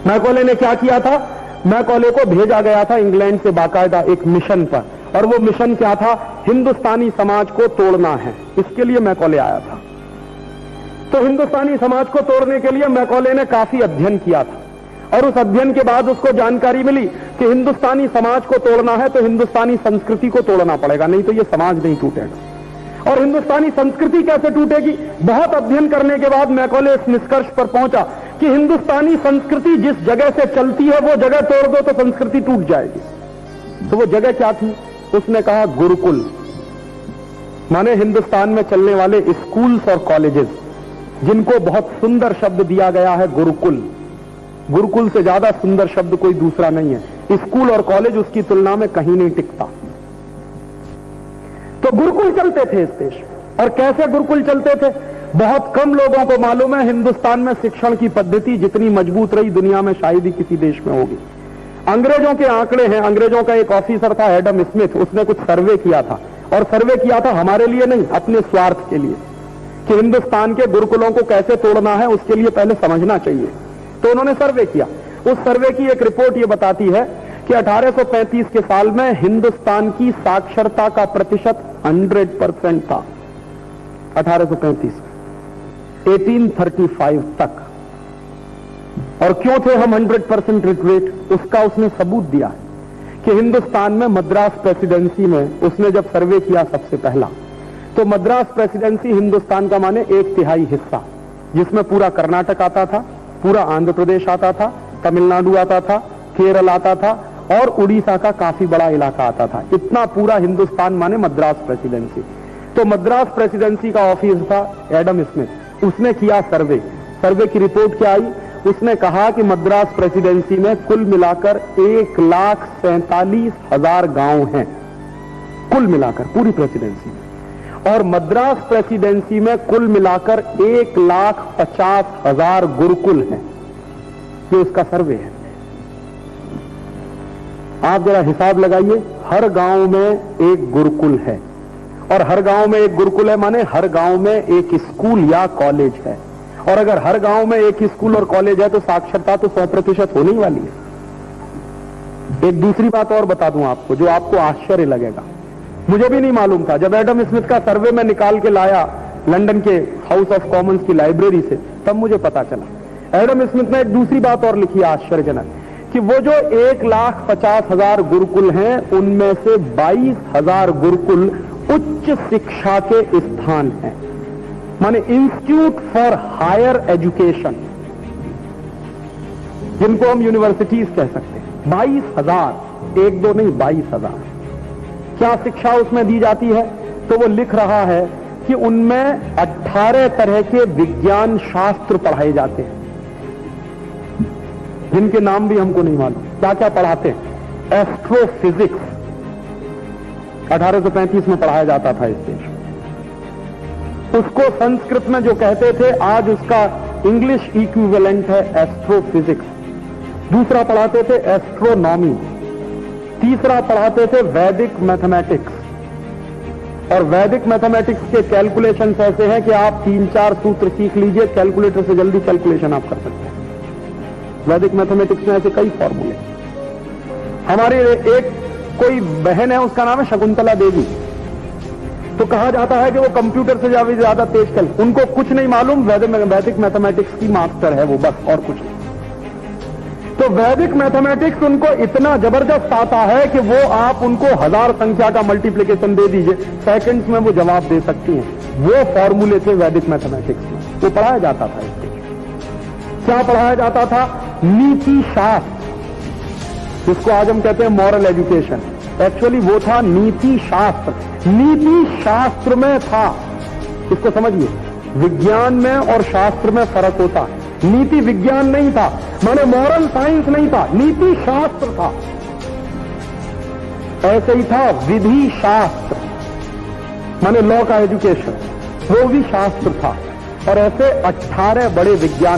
Macaulay ने क्या किया था? मैकॉले को भेजा गया था इंग्लैंड से बाकायदा एक मिशन पर, और वो मिशन क्या था? हिंदुस्तानी समाज को तोड़ना है, इसके लिए मैकॉले आया था। तो हिंदुस्तानी समाज को तोड़ने के लिए मैकॉले ने काफी अध्ययन किया था, और उस अध्ययन के बाद उसको जानकारी मिली कि हिंदुस्तानी समाज को तोड़ना है तो हिंदुस्तानी संस्कृति को तोड़ना पड़ेगा, नहीं तो ये समाज नहीं टूटेगा। और हिंदुस्तानी संस्कृति कैसे टूटेगी? बहुत अध्ययन करने के बाद मैकॉले इस निष्कर्ष पर पहुंचा कि हिंदुस्तानी संस्कृति जिस जगह से चलती है वो जगह तोड़ दो तो संस्कृति टूट जाएगी। तो वो जगह क्या थी? उसने कहा गुरुकुल, माने हिंदुस्तान में चलने वाले स्कूल्स और कॉलेजेस, जिनको बहुत सुंदर शब्द दिया गया है गुरुकुल। गुरुकुल से ज्यादा सुंदर शब्द कोई दूसरा नहीं है। स्कूल और कॉलेज उसकी तुलना में कहीं नहीं टिकता। तो गुरुकुल चलते थे इस देश में। और कैसे गुरुकुल चलते थे? बहुत कम लोगों को मालूम है हिंदुस्तान में शिक्षण की पद्धति जितनी मजबूत रही दुनिया में शायद ही किसी देश में होगी। अंग्रेजों के आंकड़े हैं, अंग्रेजों का एक ऑफिसर था एडम स्मिथ, उसने कुछ सर्वे किया था, और सर्वे किया था हमारे लिए नहीं, अपने स्वार्थ के लिए, कि हिंदुस्तान के गुरुकुलों को कैसे तोड़ना है उसके लिए पहले समझना चाहिए। तो उन्होंने सर्वे किया। उस सर्वे की एक रिपोर्ट ये बताती है कि 1835 के साल में हिंदुस्तान की साक्षरता का प्रतिशत 100% था। 1835 1835 तक। और क्यों थे हम 100% लिटरेट? उसका उसने सबूत दिया कि हिंदुस्तान में मद्रास प्रेसिडेंसी में उसने जब सर्वे किया सबसे पहला, तो मद्रास प्रेसिडेंसी हिंदुस्तान का माने 1/3 हिस्सा, जिसमें पूरा कर्नाटक आता था, पूरा आंध्र प्रदेश आता था, तमिलनाडु आता था, केरल आता था, और उड़ीसा का काफी बड़ा इलाका आता था। इतना पूरा हिंदुस्तान माने मद्रास प्रेसिडेंसी। तो मद्रास प्रेसिडेंसी का ऑफिस था एडम स्मिथ, उसने किया सर्वे। सर्वे की रिपोर्ट क्या आई? उसने कहा कि मद्रास प्रेसिडेंसी में कुल मिलाकर 1,47,000 गांव हैं, कुल मिलाकर पूरी प्रेसिडेंसी में। और मद्रास प्रेसिडेंसी में कुल मिलाकर 1,50,000 गुरुकुल हैं। ये उसका सर्वे है। आप जरा हिसाब लगाइए, हर गांव में एक गुरुकुल है, और हर गांव में एक गुरुकुल है माने हर गांव में एक स्कूल या कॉलेज है। और अगर हर गांव में एक स्कूल और कॉलेज है तो साक्षरता तो 100% होने ही वाली है। एक दूसरी बात और बता दूं आपको, जो आपको आश्चर्य लगेगा, मुझे भी नहीं मालूम था। जब एडम स्मिथ का सर्वे में निकाल के लाया लंदन के हाउस ऑफ कॉमन्स की लाइब्रेरी से, तब मुझे पता चला। एडम स्मिथ ने एक दूसरी बात और लिखी आश्चर्यजनक, कि वो जो 1,50,000 गुरुकुल हैं उनमें से 22,000 गुरुकुल उच्च शिक्षा के स्थान हैं, माने इंस्टीट्यूट फॉर हायर एजुकेशन, जिनको हम यूनिवर्सिटीज कह सकते हैं। 22,000, 1-2 नहीं, 22,000। क्या शिक्षा उसमें दी जाती है? तो वो लिख रहा है कि उनमें 18 तरह के विज्ञान शास्त्र पढ़ाए जाते हैं, जिनके नाम भी हमको नहीं मालूम। क्या क्या पढ़ाते हैं? एस्ट्रोफिजिक्स 1835 में पढ़ाया जाता था इस देश। उसको संस्कृत में जो कहते थे, आज उसका इंग्लिश इक्विवेलेंट है एस्ट्रोफिजिक्स। दूसरा पढ़ाते थे एस्ट्रोनॉमी। तीसरा पढ़ाते थे वैदिक मैथमेटिक्स। और वैदिक मैथमेटिक्स के कैलकुलेशन ऐसे हैं कि आप 3-4 सूत्र सीख लीजिए, कैलकुलेटर से जल्दी कैलकुलेशन आप कर सकते हैं। वैदिक मैथमेटिक्स में ऐसे कई फॉर्मूले। हमारी एक कोई बहन है, उसका नाम है शकुंतला देवी, तो कहा जाता है कि वो कंप्यूटर से ज्यादा तेज चल, उनको कुछ नहीं मालूम, वैदिक मैथमेटिक्स की मास्टर है वो, बस और कुछ नहीं। तो वैदिक मैथमेटिक्स उनको इतना जबरदस्त आता है कि वो आप उनको 1000 संख्या का मल्टीप्लिकेशन दे दीजिए, सेकंड्स में वो जवाब दे सकती हैं। वो फॉर्मूले थे वैदिक मैथमेटिक्स में, वो पढ़ाया जाता था इसको। क्या पढ़ाया जाता था? नीति शास्त्र, जिसको आज हम कहते हैं मॉरल एजुकेशन। एक्चुअली वो था नीति शास्त्र। नीति शास्त्र में था, इसको समझिए, विज्ञान में और शास्त्र में फर्क होता है। नीति विज्ञान नहीं था, माने मॉरल साइंस नहीं था, नीति शास्त्र था। ऐसे ही था विधि शास्त्र, माने लॉ का एजुकेशन, वो भी शास्त्र था। और ऐसे 18 बड़े विज्ञान